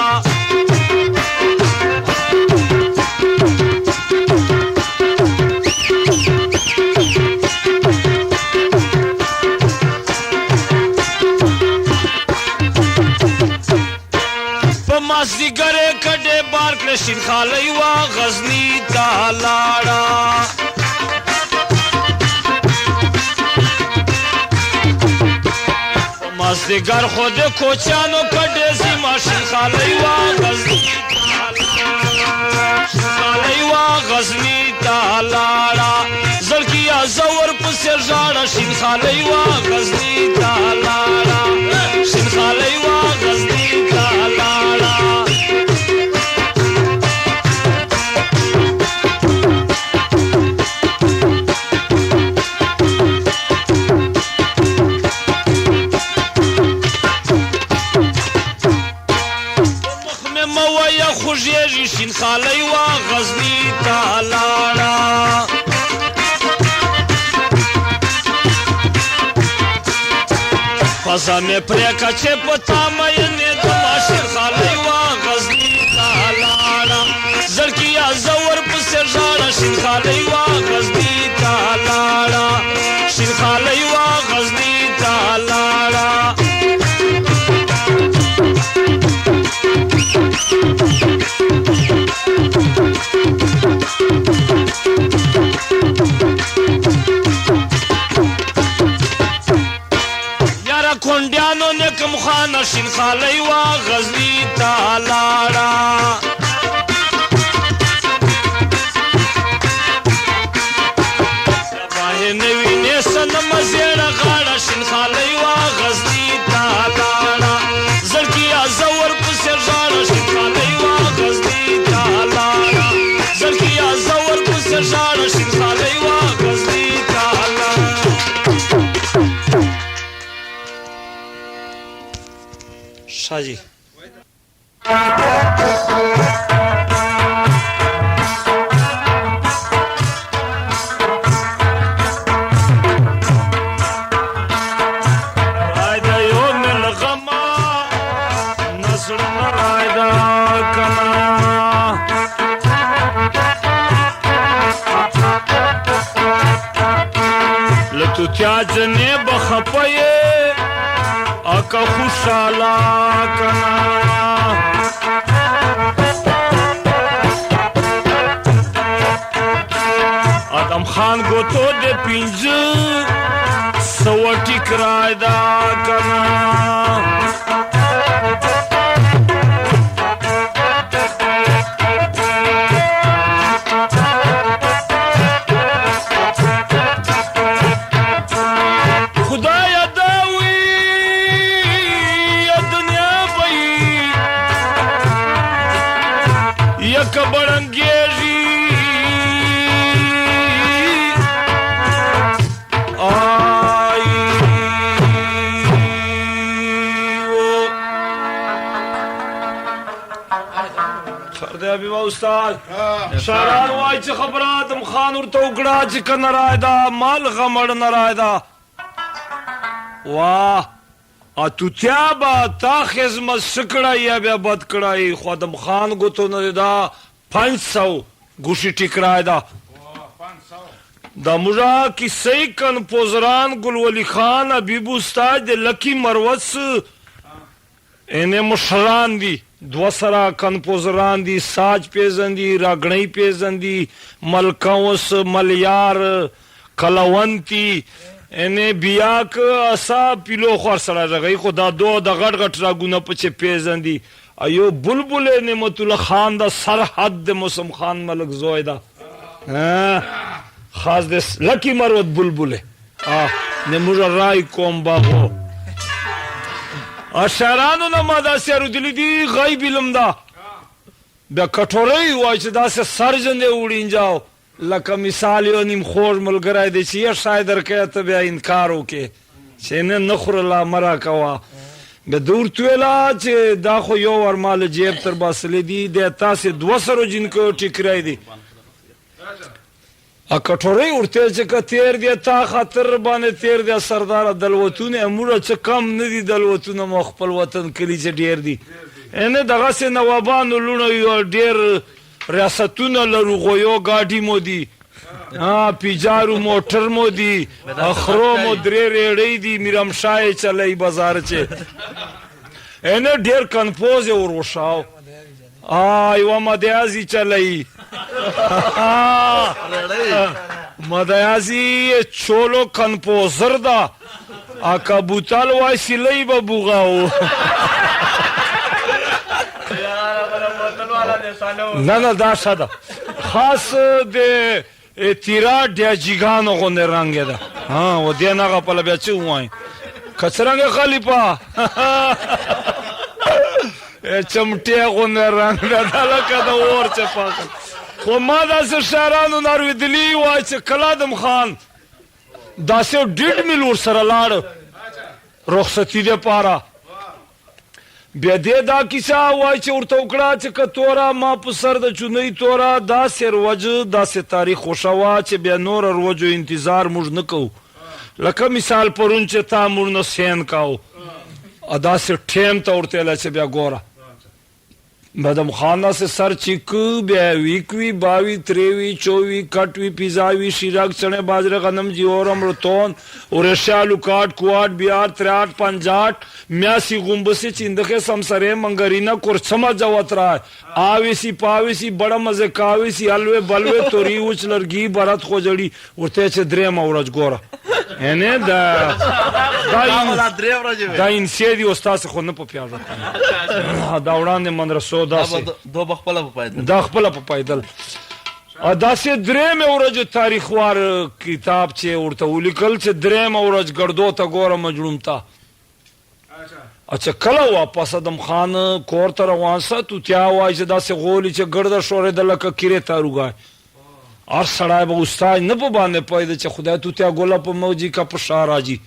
مازدیګرې کډې بار کړې شین خالۍ وا غزني ته لاړه مازدیګر خو د کوچیانو کډې زما شین خالۍ وا غزني شین خالۍ وا غزني ته لاړه زړکیه زور پسې ژاړه شین خالۍ وا غزني ته لاړه شین خالۍ وا غزني ته لاړه خوږېږي شین خالۍ وا غزني ته لاړه پزه مې پرېکه چې په تا مینېدمه شین خالۍ وا غزني ته لاړه زړکیه زور پسې ژاړه شین خالۍ وا غزني ته لاړه شین خالۍ وا غزني ته لاړه کونډیانو نکم خانه شین خالۍ وا غزني ته لاړه سبا یې نه وینې صنمه زیړه غاړه شین خالۍ وا غزني ته لاړه زړکیه زور پسې ژاړه شین خالۍ وا غزني ته لاړه زړکیه زور پسې ژاړه شین خالۍ وا غزني ته لاړه شاه جی رایدا یو مل غما نصر رایدا کنا لتوتیا جنې بخپې اکا خوشالا کنا آدم خان گوتو دے پینج سوٹی کرای دا کنا استاد شاران وای چې خبرات م خان ورته وکړه چې کنه راځه مال غمړ نه راځه واه اتوتیا با تا خدمت سکړه یا بیا بد کړای خدام خان ګوتو نه دا 500 ګوشي ټیکرای دا 500 دا مجا کی صحیح کنپوزران گل ولی خان حبیب استاد لکی مروس اینه مشران دي، دو سره کنپوزران دي، ساج پیزندي، راګړی پیزندي، ملکوس، ملیار، کلونتی، اینه بیا که اسا پیلو خور سره رغی خو دا دو د غټ غټ راګونه پچې پیزندي. ایو بلبل نعمت الله خان دا سرحد د موسم خان ملک زوی دا خاص د لکی مروت بلبل نموږ رای کوم باغو اشارانو نه ما دا سیارو دلی دی غیب علم دا بیا کټوري وای چې دا سه سرجن دی وړینجاو لکه مثال یو نیم خور ملګری دی چې شاید درکې ته بیا انکار وکې چې نه نخور لا مرا کوا به دور تویلا چې دا خو یو ورمال جیب تر باسلې دی د تاسو 200 جن کو ټیکرای دی ا کټوري ورته چې کتیر دی تا خاطر باندې تیر دی سردار دلوتونه امور چې کم نه دی دلوتونه مو خپل وطن کلی چې ډیر دی ان دغه سه نوابانو لونه یو ډیر ریاستونه لرو غویو گاډي مو دی پیجارو موټر مو دی اخرو مو درې ریړې دی میرم شای چلای بازار چې ان ډیر کنفوز وروشاو یو مدیازي چلای مدیازي چولو کنپوزر دا اکا بوتال وای سلی به بوغاو نه دا شاده خاص د تیرا ډیاجیګانو غونډه رنګ ده و دې نه غپل بیا چې وای کڅرنګ خلیفہ چمټه غونډه رنګ ده لکه د اور چپا خو ما دا شهرانو ناروي دلی وای چې کلادم خان دا سه ډډ ملور سره لاړ رخصتی ده پاره بیا دې دا کیسه وای چې ورته وکړه چې کتورا ما په سر د چونی تورا دا سر وجه دا سه تاریخ خوشوا چې بیا نور وروجو انتظار موږ نه کوو لکه مثال پرون چې تا موږ نو سین کاو ادا سه ټیم ته ورته لا چې بیا ګوره مدام خانه سے سر چیک بیا ویکوی باوی تریوی چووی کٹوی پیزاوی شیراک چنے باجرے غنم جیورم رتون ورشالو کاٹ کوات بیار تریاٹ پنجاٹ میاسی گمبسی چندخے سمسرے منگرینا کرچما جوات رہا ہے آویسی پاویسی بڑا مزے کاویسی حلوے بلوے توری وچ لرگی برات خوجڑی ورتے چھ درے مورج گورا اینه دا انسی دی استاد خو نه په پیاده دا وړاندې مدرسو دو بخپله په پایدل دا خپله په پایدل داسې درېمې ورځې تاریخ وار کتاب چې ورته ولیکل چې درېمه ورځ ګردو ته ګوره مجلوم ته اچھا کله واپس ادم خان کور ته روان سه توتیا وایي چې داسې غولي چې ګرده شورېده لکه کیرې تاروګای هر سړی به استاد نه په باندې پوهېده چې خدای توتیا ګوله په موجي که په شا راځي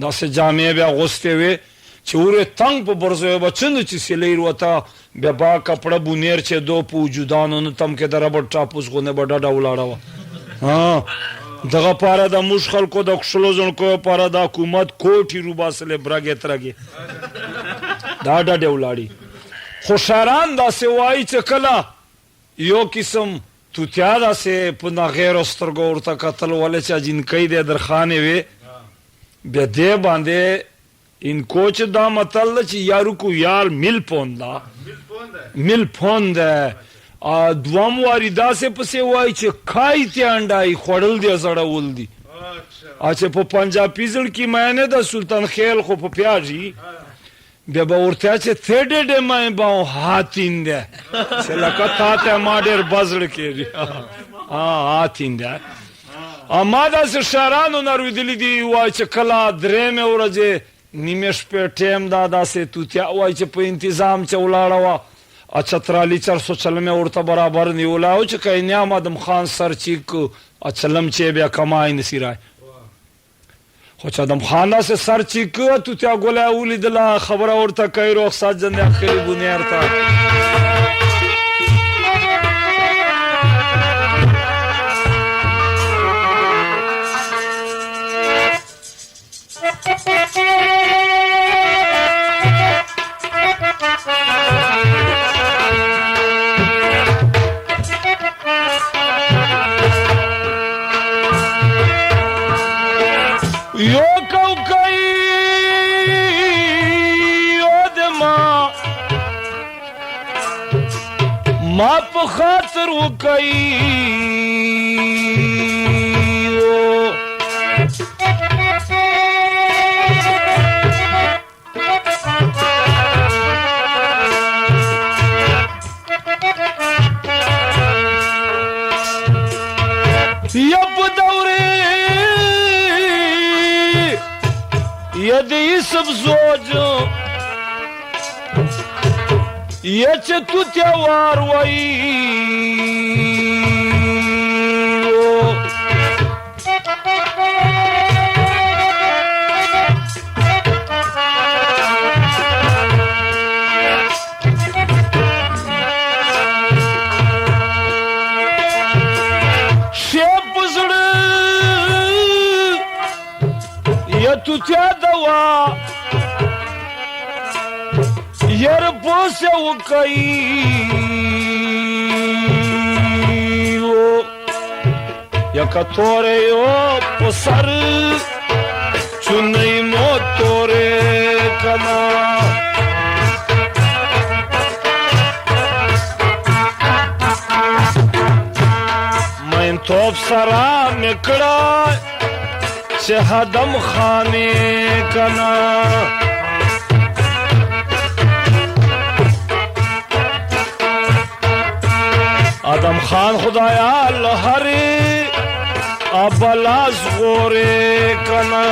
داسې جامې بیا اغوستې وې چې ورې تنګ په برزو به چند چې سیلۍ وته بیا با کپړه بونیر چې دو په وجودانو نه تم کې د ربړ ټاپوس غونې به ډډه ولاړه وه دغه پاره د موږ خلکو د کښلو ځڼکو پاره د حکومت کوټې روباسلې برګې ترګې دا ډډې ولاړې خو شاعران داسې وایي چې کله یو قسم توتیا داسې په ناغیرو سترګو ورته کتل ولې چې جنکۍ دی درخانې وې بیا دې باندې انکو چې دا متل ده چې یارو کو یار مل پونده مل پونده دوام واری داسې پسې وایي چې کای ته انډای خوړل دی زړول دی چې په پنجابي زړ کې معنی د سلطان خیل خو په پیاجي بیا به ورته چې ته ډېډې مې به هاتین دی چې لکه تا ته ما ډېر بزړ کېږي هاتین دی ما داسې شاعرانو نه اورېدلي دي وایي چې کله درېمې ورځې نیمې شپې ټیم دا داسې توتیا وایي چې په انتظام چې ولاړه وه چترالی 440 مې ورته برابر نیولی او چې کینیام ادم خان سر چیک چلم چې بیا کمای نسی رای خو چې ادم خان داسې سر چیک توتیا ګولی ولیدله خبره ورته کوي رخصت جن اخري بونیر ته یو کوکای یو د ما په خاطر وکئی یب دوری یدی سب زوج یچ تو تیوار وئی tu te dawa yer pose ukai ya katore yo posar chunai motore kana main top sara mekda शहदम खाने कना आदम खान खुदाया लहरे अबलाज गोरे कना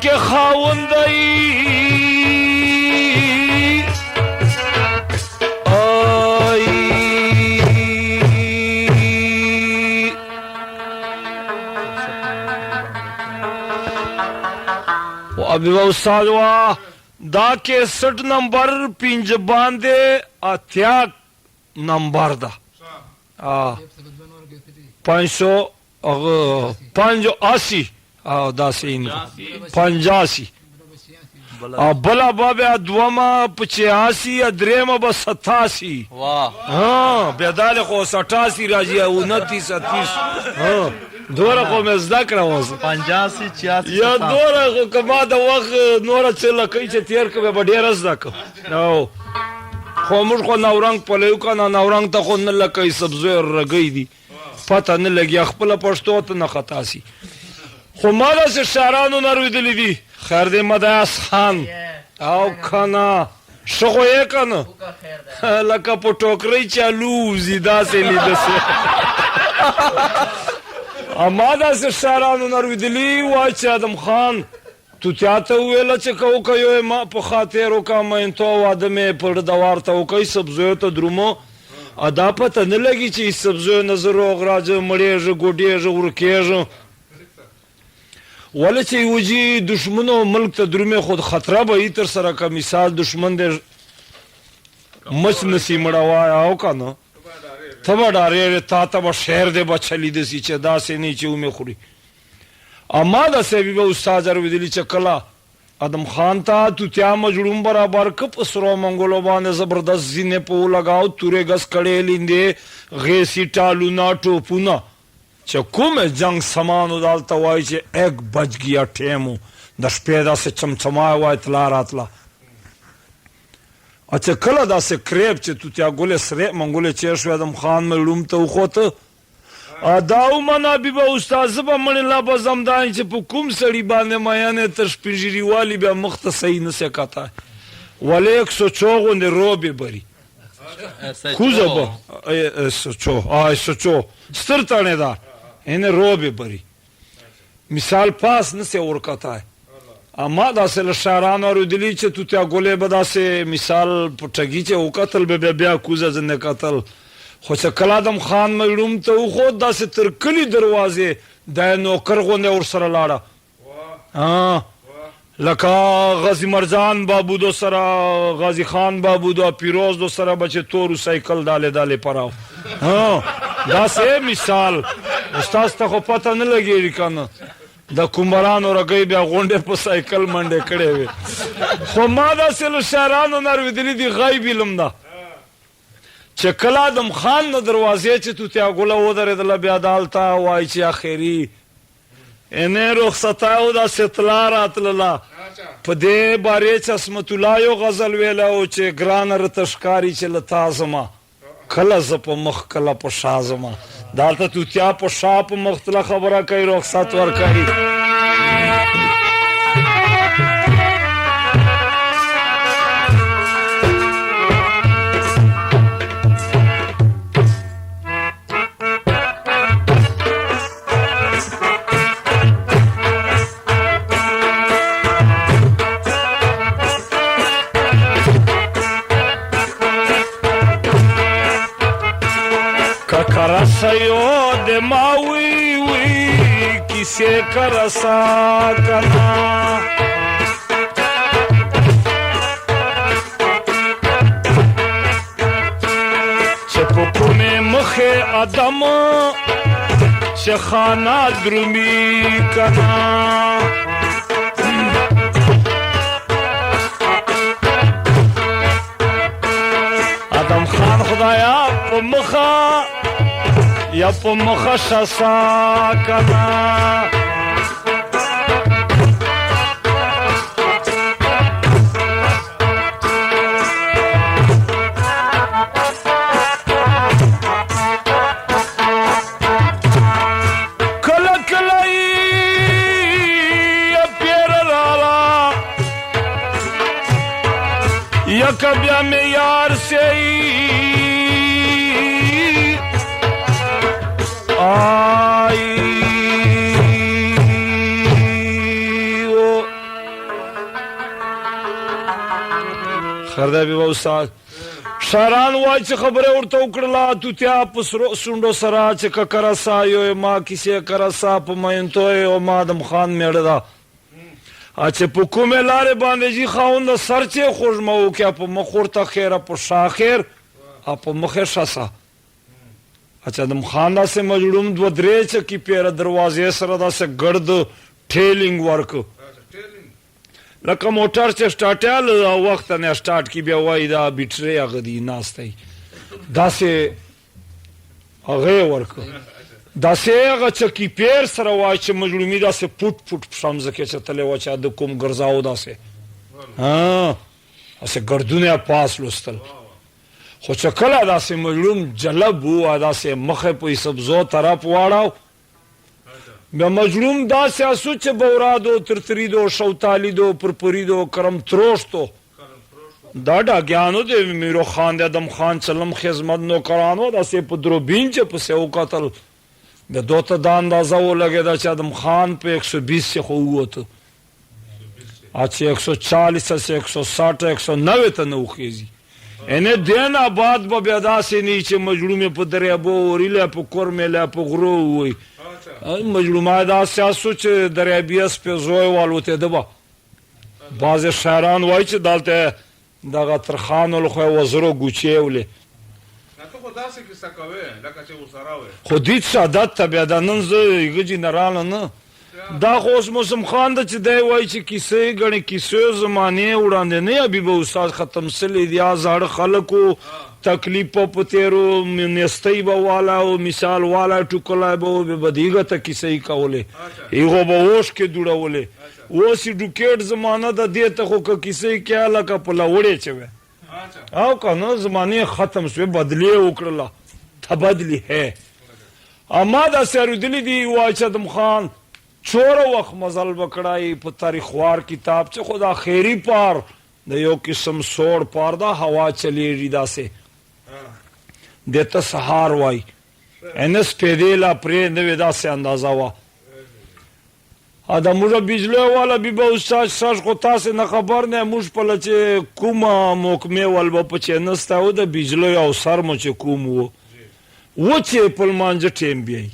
के खावंदई आई वो अभी वो सालवा दा के 60 नंबर पिंज बांधे अत्या नंबर दा 580 दासीन 85 बला बाबा दुमा 85 अद्रेमा बस 87 वाह हाँ बेदाले को 87 राजी 29 30 हाँ دوره خو مې زده کړه اوس 85 86 یا دوره خو کما د وخت نوره څه لکۍ چې تیر کړه به ډېره زده کړم نو خو موږ خو نورنګ پلیو کنه نورنګ ته خو نه لکۍ سبزی رګی دي پته نه لګي خپل پښتو ته نه خطا سي خو ما داسې شاعرانو نه رویدلی دي خیر دی مدیاس خان او کنه ښه خو یې کنه لکه په ټوکرۍ چالو وځي داسې لیدسې اما داسې شاعرانو نه رویدلي وای چې ادم خان تو چاته وویله چې که وکړو ما په خاطر وکړه مینتو واده مې پر دوار ته وکړئ سبزیو ته درومو دا پته نه لګي چې سبزیو نه زه روغ راځم مړېږه ګوډېږه ورکېږم ولې چې وجي دشمنو ملک ته درومې خود خطره به یې تر سره که مثال دشمن دی مچ نسی مړوای او که نه ته به ډارېږې تا ته به شعر دی به چلیدسي چې داسې نه چې ومې خوري اما داسې به استاد رویدلي چې کله ادم خان ته توتیا مجړوم برابر که په سرو منګولو باندې زبردست زینې په ولګاو تورې ګس کړې لیندې غیسي ټالونه ټوپونه چې کومه جنگ سمانو دالته وایي چې 1 بج گیا ټیمو د شپې داسې چمچمای وای تلا راتله اچھا کله داسې کریب چې توتیا ګلې سرې منګولې چې شو ادم خان مې روم ته وخوته دا ومنه بیبه استاد زه به مړې لا به زمدان چې په کوم سړي باندې میانې تر شپېژیري والي بیا مخ ته صحیح نسې کتی ولې 104 غوندې روبې بري کوزه به سوچو ستر تڼېدار یعنې روبې بري مثال پاس نسې ورکتی اما داسې له شاعرانو اورېدلي چې توتیا ګلې به داسې مثال په ټګي چې وکتل به بیا کوزه ځنې کتل خو چې کله ادم خان مړوم ته وخوت داسې تر کلي دروازې دا یې نوکر غوندې ورسره لاړه لکه غازي مرجان بابو دو سره غازي خان بابو دو پیروز دو سره به چې تورو سایکل دالې دالې پراو داسې مثال استاد ته خو پته نه لګېږي که نه د کومرانو رګۍ بیا غونډې په سایکل منډې کړې وې خو ما داسې له شاعرانو نه اورېدلي دي غیب علم ده چې کله ادم خان نه دروازې چې توتیا ګله ودرېدله بیا دا هلته وایي چې اخري انې رخصتی و داسې طلا راتلله په دې بارې چې عصمت الله یو غزل ویلی و چې ګرانه راته ښکاري چې له تا زما کله زه په مخ کله په شا زما دا هلته توتیا په شا په مخ تله خبره کوي رخصت ورکوي کرسیو د ماوی وی کسے کرسا کنا چپکو میں مخ ادم چخانا درمی کنا ادم خان خدایا پا مخا یا پا مخا شسا کنا کل کلائی یا پیر رالا یا کبیا میں یار سے خردابی با استاد شاران وای چې خبره ورته وکړله توتیا په سونډو سره چې که کرسا یو ما کیسې کرسا په مینتو او ما ادم خان میړه ده چې په کومې لارې باندې جي خاونده سر چې خوږ مه وکړه په مخ ورته خیره په شا خیر او په مخ یې شسه اچھا ادم خان داسې مجړوم دوه درې چکې پیره دروازې سره داسې ګرد ټیلینګ ورک لکه موټر چې سټارټیا له وخته نه سټارټ کي بیا وایي دا بیټرۍ هغه دي ناستی داسې هغه یې ورکړه داسې هغه چکې پیر سره وایي چې مجړومي داسې پوټ پوټ په شمزه کې چتلی وه چې د کوم ګرځاو داسې داسې ګردونه یې پاس لوستل خو چې کله داسې مجړوم جلب و داسې مخې په سبزو طرف واړو بیا مجلوم داسې اسو چې بورادو ترتریدو شوتالیدو پرپریدو کرم تروشتو دا ډاګیانو د میرو خان د ادم خان چلم خدمت نوکرانو داسې په دروبین چې پسې وکتل بیا دوته دا اندازه ولګېده چې ادم خان په 120 خو ووته چې 140 160 190 ته نه وخېږي انې دین آباد به بیا داسې نه چې مجلوم په دریابو وریله په کورمېله په غرو ووي مجلومه داسې اسو چې دریابي سپېزوی والوتېده به بعضې شاعران وایي چې دلته دغه ترخانو له خوا وزرو ګوچې ولې خو دې څه عادت ته بیا دا نن زه یګه جنراله نه دا خو اوس موسم خان ده چې دی وایي چې کیسې ګڼې کیسې زمانې وړاندې نه حبیب استاد ختم سلې دي زاړه خلکو تکلیف په تیرو نستی به والا او مثال والا ټوکلی به و بیا به دیګه ته کیسې کولې هغو به اوښ کې دوړولې اوس یې ډوکېټ زمانه ده دې ته خو که کیسې کیا لکه په لوړې چې وې او که نه زمانې ختم شوې بدلې وکړله تبدلی ہے اما داسې اورېدلي دي وایي چې ادم خان چوره وخت مزل بکړای په تاریخوار کتاب چې خو دا خیری پار د یو قسم سوړ پار دا هوا چلیږي داسې دیته سهار وای ان سپېدې لا پرې نوې داسې اندازه وه دا موږ بجلی والا بي به استاد ساش خو تاسې نه خبر نه موږ پله چې کومه محکمې ول به په چې نسته و د بجلی او سر مو چې کوم و چې په لمانځه ټیم بیایي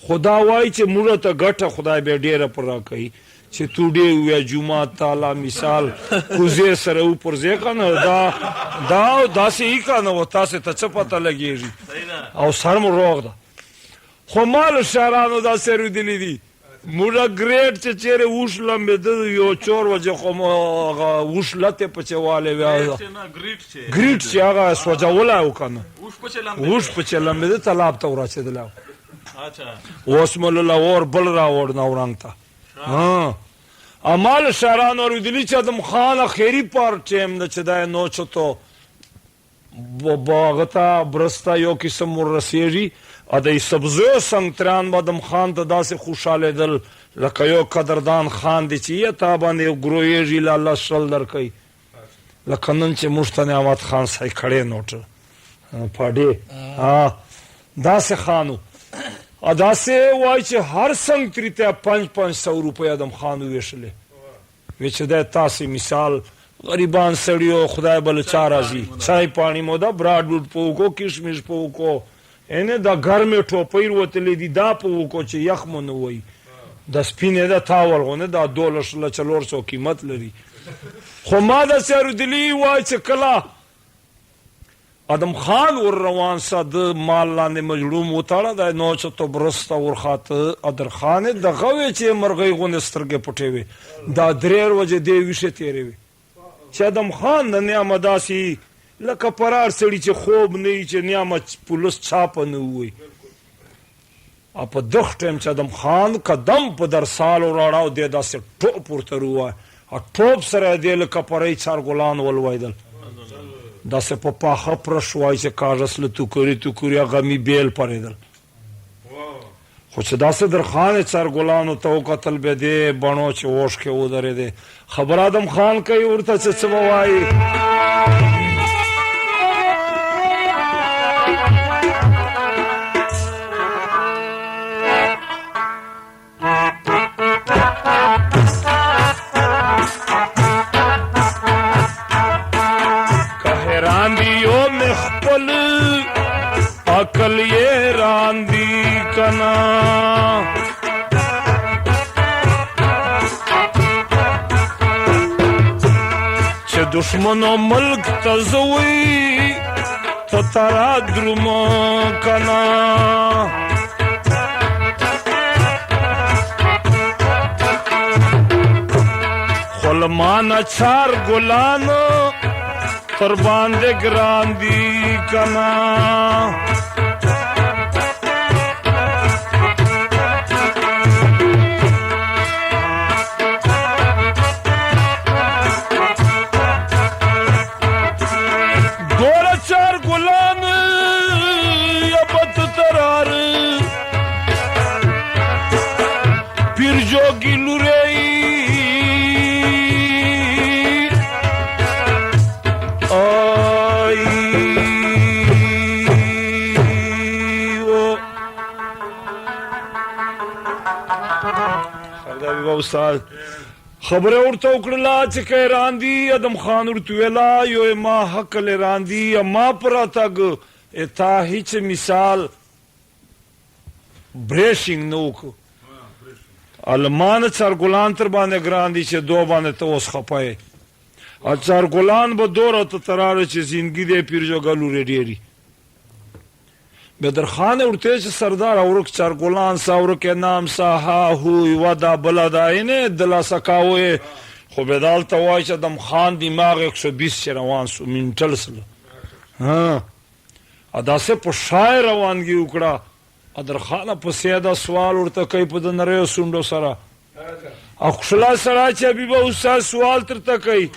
خدا وای چې موږ ته ګټه خدای بیا ډېره پر راکوي چې توډې ویا جومات تعالی مثال کوزې سره وپرځې که نه دا داسې یي که نه و تاسې ته څه پته لګېږي او سر مو روغ ده خو ما له شاعرانو داسې اورېدلي دي موږ ګریډ چې چیرې اوښ لمبېده یو چور وجه خو مو هغه اوښ لتې پچې والی وی ګریډ چې هغه سوځولی و که نه اوښ پچې لمبېده تالاب ته ورسېدلی و اوس مو له اور بل راوړ نورنګ ته امال شاعران اورېدلي چې ادم خان اخري پارټ ټیم ده چې دا یې نوچتو هغه ته برسته یو قسم وررسېږي ا د سبزیو سنګتران به ادم خان ته داسې خوشحالېدل لکه یو قدردان خان دی چې یې تا باندې ګرویږي له الله شل درکوي لکه نن چې موږ ته نعمت خان صحیح کړی نوټ پاډې داسې خان و داسې وایي چې هر سنګتري ته 500 روپۍ ادم خان وویشلې وی چې دی تاسې مثال غریبان سړیو خدای بل چا راځي چای پاڼي مو دا براډ وډ په وکړو کشمش په وکړو اینې دا ګرمې ټوپۍ وتلې دي دا په وکړو چې یخ مو نه وایي د سپینې د تاول غوندې دا 1200 قیمت لري خو ما داسې اورېدلي وایي چې کله ادم خان ور روان سه د مال لاندې مجړوم وتاړه دا نوچتو برسته ورخاته ادر خان دغه وی چې مرغۍ غوندې سترګې پټې وې دا 3 ورځې دې ویښې تېرې وې چې ادم خان د نیامه داسې لکه پرار سړي چې خوب نه وي چې نیامه پولیس چاپه نه ووایي او په دغه ټایم چې ادم خان قدم په درسالو راړه او دی داسې ټوپ ورته ووایه او ټوپ سره یې دی لکه پرۍ څارګلان ولویدل داسې په پاخه پرش وایي چې کاغذ له توکري غمي بیل پرېدل خو چې داسې درخان یې څارګلانو ته وکتل بیا دې بڼو چې اوښکې ودرېدې خبر ادم خان کوي ورته چې څه به وایي عقل یہ راندی کنا چه دشمنو ملک تزوی تترا درم کنا خلمان اچار گلان تر باندې ګران دي کنا دوله چار ګلان یا بد ترار پیر جوګي لوري استاد خبره ورته وکړله چې که راندي ادم خان ورته ویله یو ما حق له راندي ما پراتګ تا هیڅ مثال بریشنګ نه وکړو المان څارګلان تر باندې ګران دي چې دو باندې ته اوس خپه یې څارګلان به دوره ته تراره چې زندګي دی پیرجوګلو ډېري بدرخان ورته چې سردار اورک چارګلان ساورک نام سا ها هو ودا بلدا اینه دلا سکاوي خو بدال ته وای چې ادم خان دماغ 120 روان سو منټل سره ها ادا سه په شاعر روانګي وکړه ادرخان په سیاده سوال ورته کوي په د نریو سوندو سره اخلا سره چې بيبه استاد سوال ترته کوي